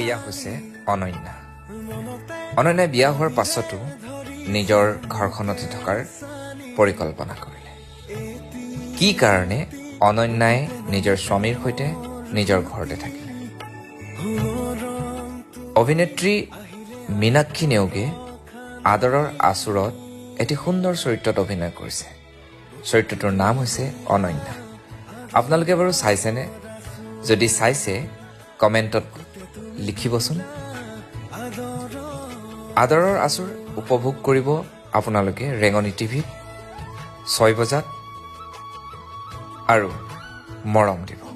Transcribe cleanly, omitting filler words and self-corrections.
এয়া হৈছে অনন্যা। অনন্যাই বিয়া হোৱাৰ পাছতো নিজৰ ঘৰখনতে থকাৰ পৰিকল্পনা কৰিলে। কি কাৰণে অনন্যাই নিজৰ স্বামীৰ সৈতে নিজৰ ঘৰতে থাকিলে? অভিনেত্ৰী মীনাক্ষী নেওগে আদৰৰ আচুৰত এটি সুন্দৰ চৰিত্ৰত অভিনয় কৰিছে। চৰিত্ৰটোৰ নাম হৈছে অনন্যা। আপোনালোকে বাৰু চাইছেনে? যদি চাইছে কমেণ্টত লিখিবচোন। আদৰৰ আচুৰ উপভোগ কৰিব আপোনালোকে ৰেঙনি টিভিত 6 বজাত আৰু মৰম দিব।